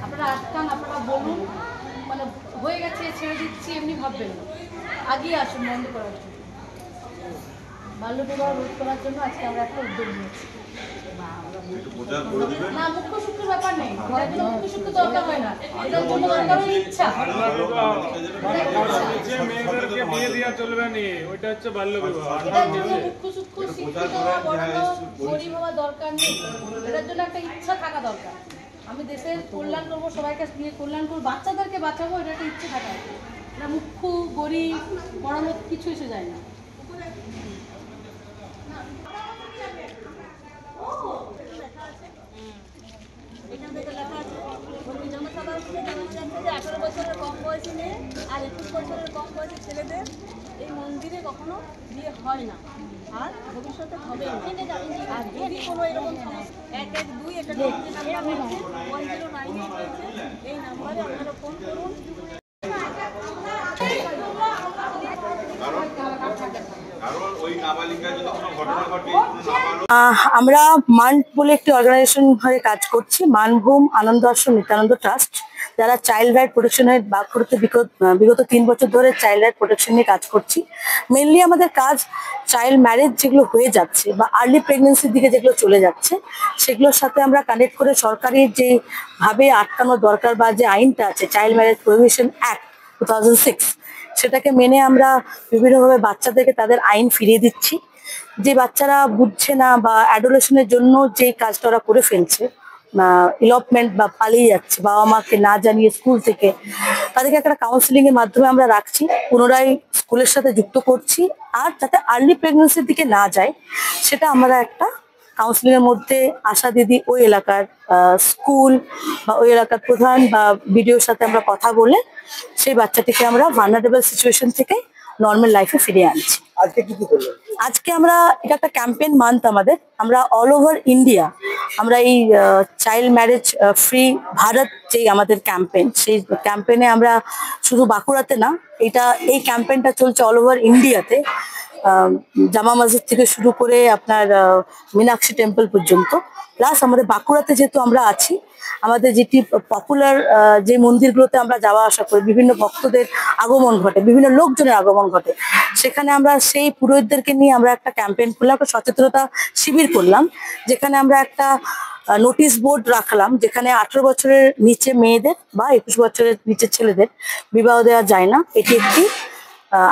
আপনারা আটকান, আপনারা বলুন, মানে হয়ে গেছে ছেড়ে দিচ্ছি এমনি ভাববেন না, আগিয়ে আসুন বন্ধ করার জন্য। বাল্য বিবাহ রোধ করার জন্য আজকে আমরা একটা উদ্যোগ নিয়েছি। না মুখ্য সূত্র ব্যাপার নেই, মুখ্য সূত্র দরকার হয় না, এটার জন্য দরকার হয় ইচ্ছা। এটার জন্য মুখ্য সূত্র শিক্ষিত হওয়া, গরিব হওয়া দরকার নেই, এটার জন্য একটা ইচ্ছা থাকা দরকার। আমি দেশের কল্যাণ করবো, সবাইকে নিয়ে কল্যাণ করবো, বাচ্চাদেরকে বাঁচাবো, এটা একটা ইচ্ছে থাকা। এটা মুখ্য গরিব বড়লোক কিছু এসে যায় না। এখান থেকে লেখা আছে জনসাধারণ থেকে জানানো যাচ্ছে যে 18 বছরের কম বয়সী মেয়ে আর 21 বছরের কম বয়সী ছেলেদের এই মন্দিরে কখনো বিয়ে হয় না, আর ভবিষ্যতে হবে না। আর যদি কোনো এরকম সমস্যা 112 এটা নাম্বার রয়েছে, 1098 রয়েছে, এই নাম্বারে আপনারা ফোন করুন। আমরা মান্ড বলে একটি অর্গানাইজেশন হয়ে কাজ করছি, মানভূম আনন্দ আশ্রম নিত্যানন্দ ট্রাস্ট, যারা চাইল্ড রাইট প্রোটেকশনের বাঁকুড়াতে বিগত 3 বছর ধরে চাইল্ড রাইট প্রোটেকশন নিয়ে কাজ করছি। মেনলি আমাদের কাজ চাইল্ড ম্যারেজ যেগুলো হয়ে যাচ্ছে বা আর্লি প্রেগনেন্সির দিকে যেগুলো চলে যাচ্ছে, সেগুলোর সাথে আমরা কানেক্ট করে সরকারি যেভাবে আটকানো দরকার বা যে আইনটা আছে চাইল্ড ম্যারেজ প্রহিবিশন অ্যাক্ট 2006, সেটাকে মেনে আমরা বিভিন্নভাবে বাচ্চাদেরকে তাদের আইন ফিরিয়ে দিচ্ছি। যে বাচ্চারা বুঝছে না বা অ্যাডোলেশনের জন্য যে কাজটা ওরা করে ফেলছে, ইলপমেন্ট বা পালিয়ে যাচ্ছে বাবা মাকে না জানিয়ে স্কুল থেকে, তাদেরকে একটা কাউন্সিলিং এর মাধ্যমে আমরা রাখছি, পুনরায় স্কুলের সাথে যুক্ত করছি, আর যাতে আর্লি প্রেগনেন্সির দিকে না যায় সেটা আমরা একটা কাউন্সিলিং এর মধ্যে আশা দিদি ওই এলাকার স্কুল বা ওই এলাকার প্রধান বা বিডিওর সাথে আমরা কথা বলে সেই বাচ্চাটিকে আমরা ভালনারেবল সিচুয়েশন থেকে নর্মাল লাইফে ফিরিয়ে আনছি। আজকে আমরা এটা একটা ক্যাম্পেইন মান্থ আমাদের, আমরা অল ওভার ইন্ডিয়া আমরা এই চাইল্ড ম্যারেজ ফ্রি ভারত যেই আমাদের ক্যাম্পেইন, সেই ক্যাম্পেইনে আমরা শুধু বাঁকুড়াতে না, এই ক্যাম্পেইনটা চলছে অল ওভার ইন্ডিয়াতে, জামা মসজিদ থেকে শুরু করে আপনার মীনাক্ষী টেম্পল পর্যন্ত। প্লাস আমাদের বাঁকুড়াতে যেহেতু আমরা আছি, আমাদের যেটি পপুলার যে মন্দিরগুলোতে আমরা যাওয়া আসা করি, বিভিন্ন ভক্তদের আগমন ঘটে, বিভিন্ন লোকজনের আগমন ঘটে, সেখানে আমরা সেই পুরোহিতদেরকে নিয়ে আমরা একটা ক্যাম্পেইন করলাম, একটা সচেতনতা শিবির করলাম, যেখানে আমরা একটা নোটিশ বোর্ড রাখলাম, যেখানে 18 বছরের নিচে মেয়েদের বা 21 বছরের নিচে ছেলেদের বিবাহ দেওয়া যায় না, এটি একটি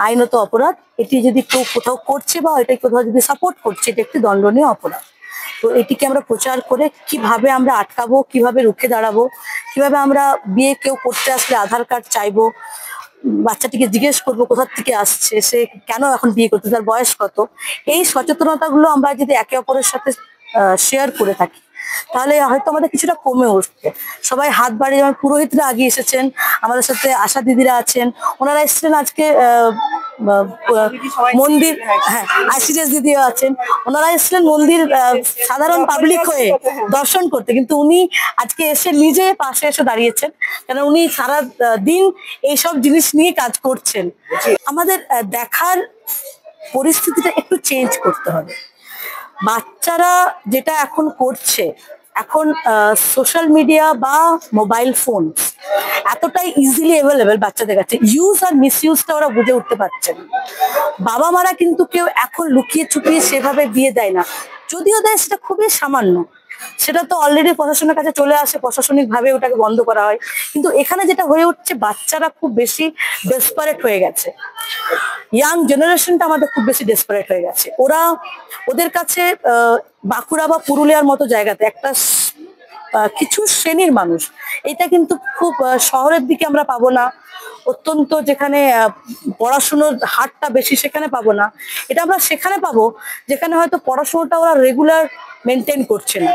আইনত অপরাধ। এটি যদি কেউ কোথাও করছে বা এটা কোথাও যদি সাপোর্ট করছে, এটা একটি দণ্ডনীয় অপরাধ। তো এটিকে আমরা প্রচার করে কিভাবে আমরা আটকাবো, কিভাবে রুখে দাঁড়াবো, কিভাবে আমরা বিয়ে কেউ করতে আসলে আধার কার্ড চাইবো, বাচ্চাটিকে জিজ্ঞেস করবো কোথা থেকে আসছে, সে কেন এখন বিয়ে করতে, তার বয়স কত, এই সচেতনতাগুলো আমরা যদি একে অপরের সাথে শেয়ার করে থাকি, তাহলে হয়তো আমাদের কিছুটা কমে উঠবে। সবাই হাত বাড়িয়ে, যেমন পুরোহিতরা আগিয়ে এসেছেন, আমাদের সাথে আশা দিদিরা আছেন, ওনারা এসেছিলেন আজকে মন্দির, হ্যাঁ আইসিডিএস দিদিও আছেন, ওনারা এসেছিলেন মন্দির সাধারণ পাবলিক হয়ে দর্শন করতে, কিন্তু উনি আজকে এসে নিজে পাশে এসে দাঁড়িয়েছেন, কারণ উনি সারা দিন এইসব জিনিস নিয়ে কাজ করছেন। আমাদের দেখার পরিস্থিতিটা একটু চেঞ্জ করতে হবে। বাচ্চারা যেটা এখন করছে, এখন সোশ্যাল মিডিয়া বা মোবাইল ফোন এতটাই ইজিলি অ্যাভেলেবেল বাচ্চাদের কাছে, ইউজ আর মিস ইউজটা ওরা বুঝে উঠতে পারছে না। বাবা মারা কিন্তু কেউ এখন লুকিয়ে চুকিয়ে সেভাবে বিয়ে দেয় না, যদিও দেয় সেটা খুবই সামান্য, সেটা তো অলরেডি প্রশাসনের কাছে চলে আসে, প্রশাসনিক ভাবে ওটাকে বন্ধ করা হয়। কিন্তু এখানে যেটা হয়ে উঠছে, বাচ্চারা খুব বেশি ডেসপারেট হয়ে গেছে, ইয়াং জেনারেশনটা আমাদের খুব বেশি ডেসপারেট হয়ে গেছে। ওদের কাছে বাঁকুড়া বা পুরুলিয়ার মতো জায়গাতে একটা কিছু শ্রেণীর মানুষ, এটা কিন্তু খুব শহরের দিকে আমরা পাবো না, অত্যন্ত যেখানে পড়াশুনোর হারটা বেশি সেখানে পাবো না। এটা আমরা সেখানে পাবো যেখানে হয়তো পড়াশোনাটা ওরা রেগুলার মেনটেন করছে না।